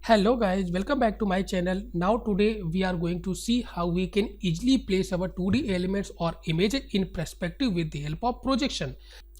Hello guys, welcome back to my channel. Now today we are going to see how we can easily place our 2D elements or images in perspective with the help of projection.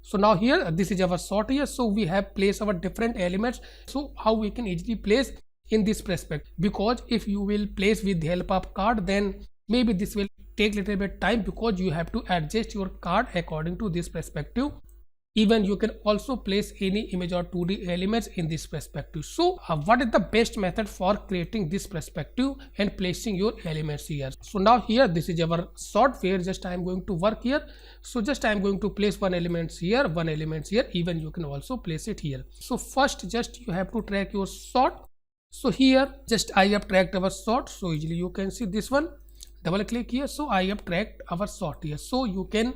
So now here this is our shot here. So we have placed our different elements. So how we can easily place in this perspective, because if you will place with the help of card, then maybe this will take little bit time because you have to adjust your card according to this perspective. Even you can also place any image or 2D elements in this perspective. So what is the best method for creating this perspective and placing your elements here? So now here this is our software. Just I am going to work here. So just I am going to place one elements here, one elements here. Even you can also place it here. So first just you have to track your shot. So here just I have tracked our shot. So easily you can see this one. Double click here. So I have tracked our shot here. So you can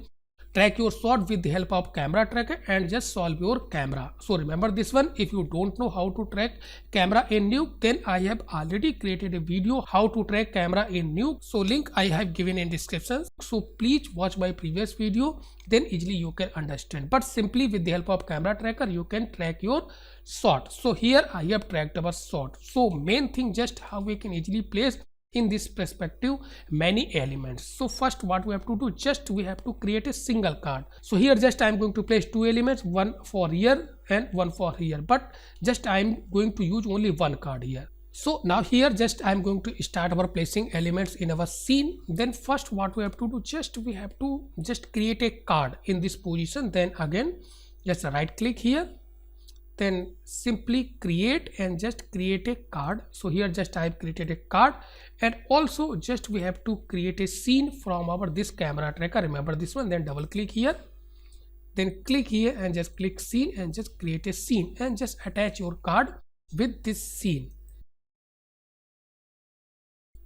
track your shot with the help of camera tracker and just solve your camera. So remember this one. If you don't know how to track camera in Nuke, then I have already created a video how to track camera in Nuke. So link I have given in description. So please watch my previous video, then easily you can understand. But simply with the help of camera tracker you can track your shot. So here I have tracked our shot. So main thing just how we can easily place in this perspective many elements. So first what we have to do, just we have to create a single card. So here just I am going to place two elements, one for here and one for here, but just I am going to use only one card here. So now here just I am going to start our placing elements in our scene. Then first what we have to do, just we have to just create a card in this position. Then again just right click here, then simply create and just create a card. So here just I have created a card, and also just we have to create a scene from our this camera tracker. Remember this one. Then double click here, then click here and just click scene and just create a scene and just attach your card with this scene.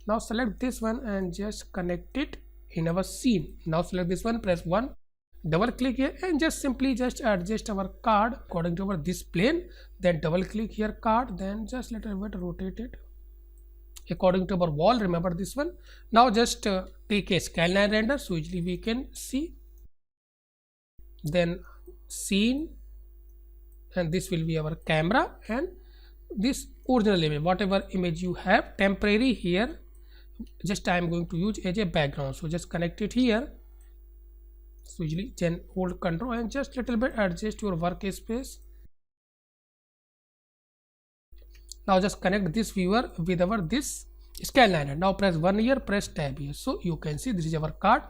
Now select this one and just connect it in our scene. Now select this one, press 1, double click here and just simply just adjust our card according to our this plane. Then double click here card, then just little bit rotate it according to our wall. Remember this one. Now just take a scanline render so easily we can see. Then scene, and this will be our camera, and this original image, whatever image you have temporary here, just I am going to use as a background. So just connect it here. So usually then hold control and just little bit adjust your workspace. Now just connect this viewer with our this scanline. Now press 1 here, press tab here. So you can see this is our card.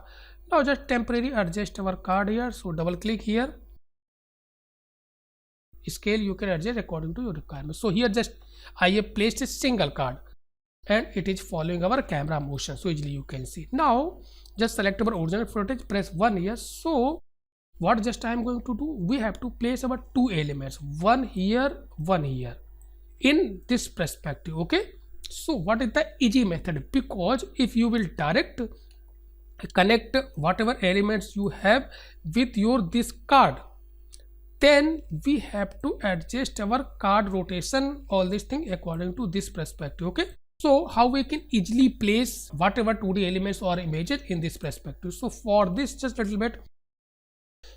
Now just temporarily adjust our card here. So double click here. Scale you can adjust according to your requirement. So here just I have placed a single card and it is following our camera motion. So easily you can see. Now just select our original footage, press 1 here. So what just I am going to do, we have to place our two elements, one here, one here in this perspective. Okay, so what is the easy method? Because if you will direct connect whatever elements you have with your this card, then we have to adjust our card rotation, all this thing according to this perspective. Okay, so how we can easily place whatever 2D elements or images in this perspective? So for this just a little bit.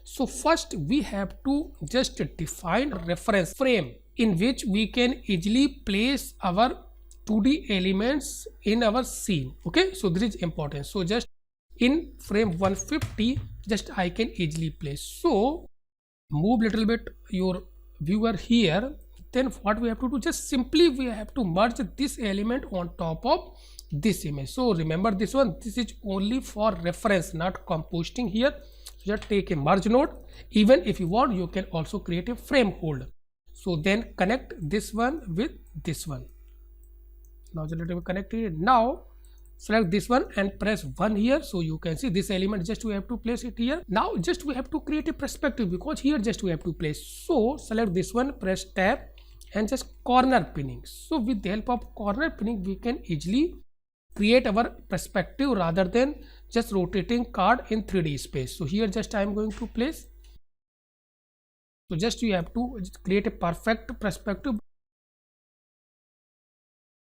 So first we have to just define reference frame in which we can easily place our 2D elements in our scene. Okay, so this is important. So just in frame 150 just I can easily place. So move little bit your viewer here. Then what we have to do, just simply we have to merge this element on top of this image. So remember this one, this is only for reference, not compositing here. So just take a merge node. Even if you want, you can also create a frame hold. So then connect this one with this one. Now just let me connect it. Now select this one and press 1 here. So you can see this element just we have to place it here. Now just we have to create a perspective because here just we have to place. So select this one, press tab and just corner pinning. So with the help of corner pinning we can easily create our perspective rather than just rotating card in 3D space. So here just I am going to place. So just you have to create a perfect perspective.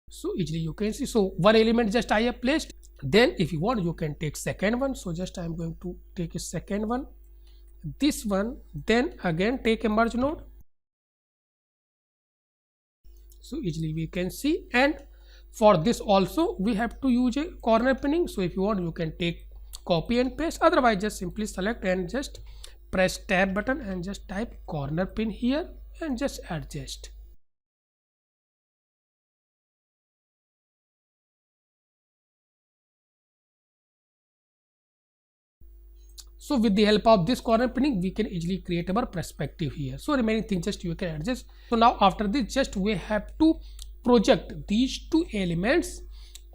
So easily you can see. So one element just I have placed. Then if you want you can take second one. So just I am going to take a second one, this one, then again take a merge node. So easily we can see. And for this also we have to use a corner pinning. So if you want, you can take copy and paste, otherwise just simply select and just press tab button and just type corner pin here and just adjust. So with the help of this corner pinning, we can easily create our perspective here. So remaining things just you can adjust. So now after this, just we have to project these two elements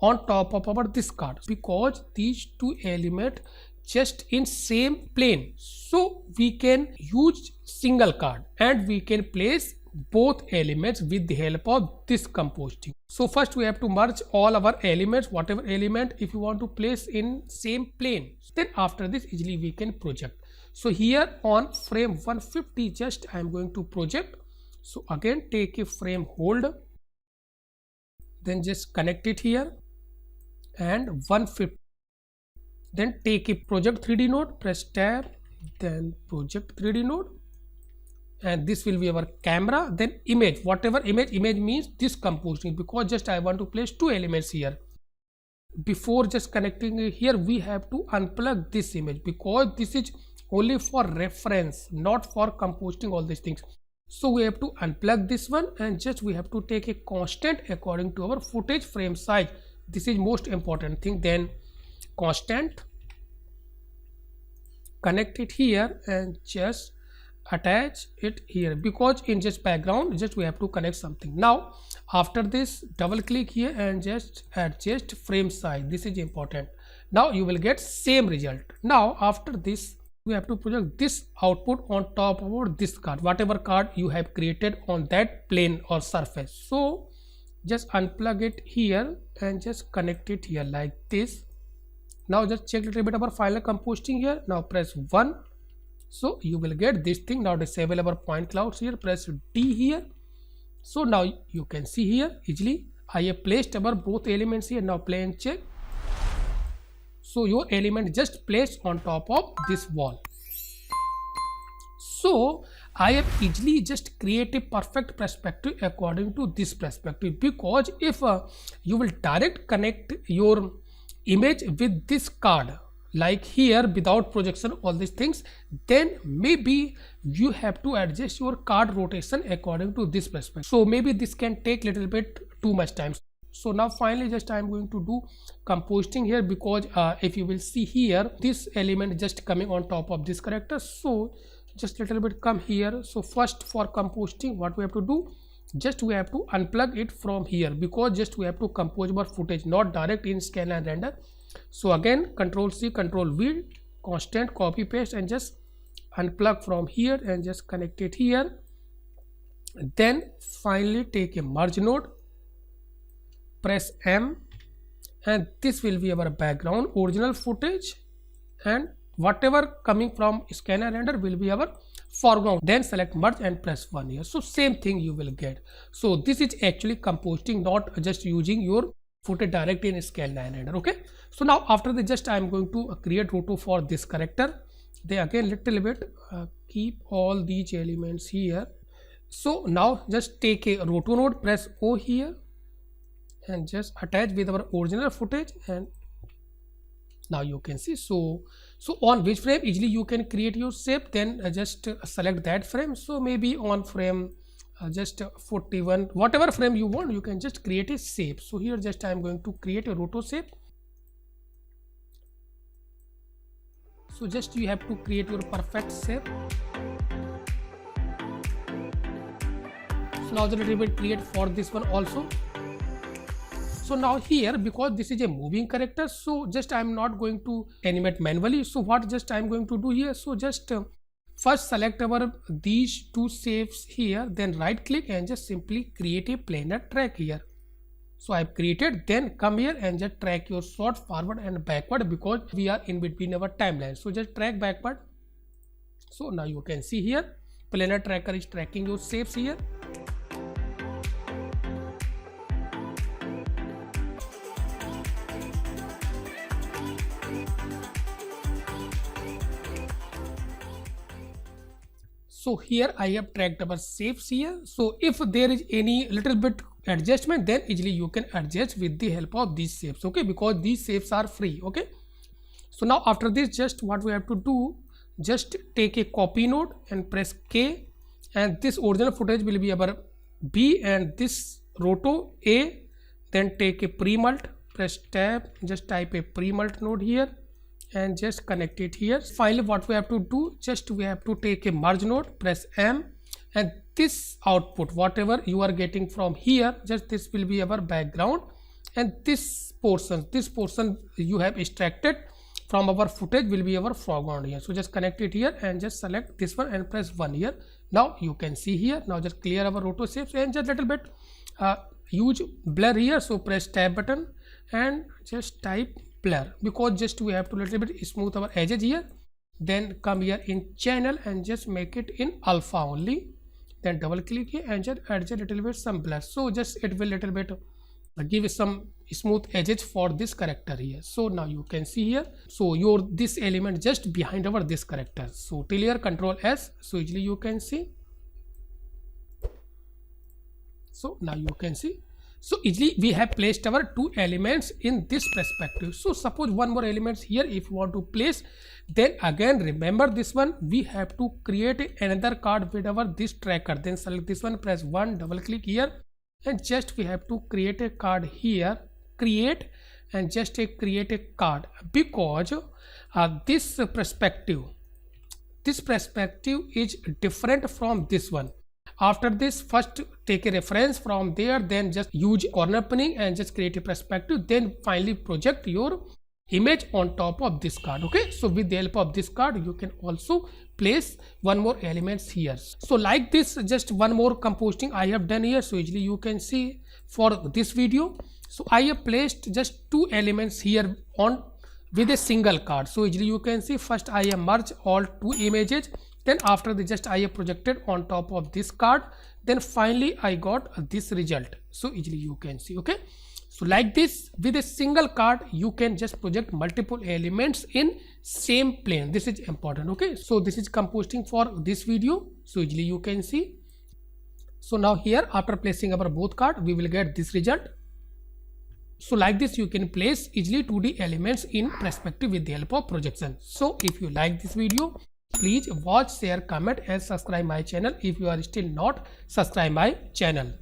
on top of our this card, because these two elements just in same plane. So we can use single card and we can place both elements with the help of this composting. So first we have to merge all our elements, whatever element if you want to place in same plane. Then after this easily we can project. So here on frame 150 just I am going to project. So again take a frame hold, then just connect it here and 150. Then take a project 3D node, press tab, then project 3D node, and this will be our camera. Then image, whatever image means this composting, because just I want to place two elements here. Before just connecting it here, we have to unplug this image, because this is only for reference, not for composting all these things. So we have to unplug this one and just we have to take a constant according to our footage frame size. This is most important thing. Then constant, connect it here and just attach it here, because in just background just we have to connect something. Now after this double click here and just adjust frame size. This is important. Now you will get same result. Now after this we have to project this output on top of this card, whatever card you have created on that plane or surface. So just unplug it here and just connect it here like this. Now just check a little bit our final composting here. Now press 1. So you will get this thing. Now disable our point clouds here, press D here. So now you can see here easily I have placed our both elements here. Now play and check. So your element just placed on top of this wall. So I have easily just create a perfect perspective according to this perspective, because if you will direct connect your image with this card like here without projection all these things, then maybe you have to adjust your card rotation according to this perspective. So maybe this can take little bit too much time. So now finally just I am going to do composting here, because if you will see here this element just coming on top of this character. So just little bit come here. So first for composting what we have to do, just we have to unplug it from here, because just we have to compose our footage, not direct in scan and render. So again Control C, Control V, constant copy paste and just unplug from here and just connect it here. Then finally take a merge node, press M, and this will be our background original footage, and whatever coming from scan and render will be our foreground. Then select merge and press 1 here. So same thing you will get. So this is actually composting, not just using your footage directly in scan and render. Okay, so now after the just I am going to create roto for this character. They again little bit keep all these elements here. So now just take a roto node, press O here and just attach with our original footage, and now you can see. So on which frame easily you can create your shape, then just select that frame. So maybe on frame just 41, whatever frame you want, you can just create a shape. So here just I am going to create a roto shape. So just you have to create your perfect shape. So now the little bit create for this one also. So now here, because this is a moving character, so just I am not going to animate manually. So what just I am going to do here, so just first select our these two shapes here, then right click and just simply create a planar track here. So I have created, then come here and just track your shot forward and backward, because we are in between our timeline. So just track backward. So now you can see here planar tracker is tracking your shapes here. So here I have tracked our shapes here. So if there is any little bit adjustment, then easily you can adjust with the help of these shapes, okay, because these shapes are free. Okay, so now after this, just what we have to do, just take a copy node and press K, and this original footage will be our B, and this roto A. Then take a pre-mult, press tab, just type a pre-mult node here and just connect it here. Finally, what we have to do, just we have to take a merge node, press M, and this output, whatever you are getting from here, just this will be our background, and this portion you have extracted from our footage will be our foreground here. So just connect it here and just select this one and press 1 here. Now you can see here. Now just clear our roto shapes and just little bit huge blur here. So press tab button and just type blur, because just we have to little bit smooth our edges here. Then come here in channel and just make it in alpha only. Then double click here and just adjust a little bit some blur. So just it will little bit give some smooth edges for this character here. So now you can see here, so your this element just behind our this character. So till here Control S, so easily you can see. So now you can see, so easily we have placed our two elements in this perspective. So suppose one more elements here if you want to place, then again remember this one, we have to create another card with our this tracker. Then select this one, press 1, double click here, and just we have to create a card here, create, and just create a card, because this perspective is different from this one. After this, first take a reference from there, then just use corner pinning and just create a perspective, then finally project your image on top of this card. Okay, so with the help of this card you can also place one more elements here. So like this, just one more composting I have done here. So easily you can see for this video, so I have placed just two elements here on with a single card. So easily you can see, first I have merged all two images, then after the just I have projected on top of this card, then finally I got this result. So easily you can see. Okay, so like this, with a single card you can just project multiple elements in same plane. This is important. Okay, so this is composting for this video. So easily you can see. So now here, after placing our both card, we will get this result. So like this you can place easily 2D elements in perspective with the help of projection. So if you like this video, please watch, share, comment and subscribe my channel if you are still not subscribe my channel.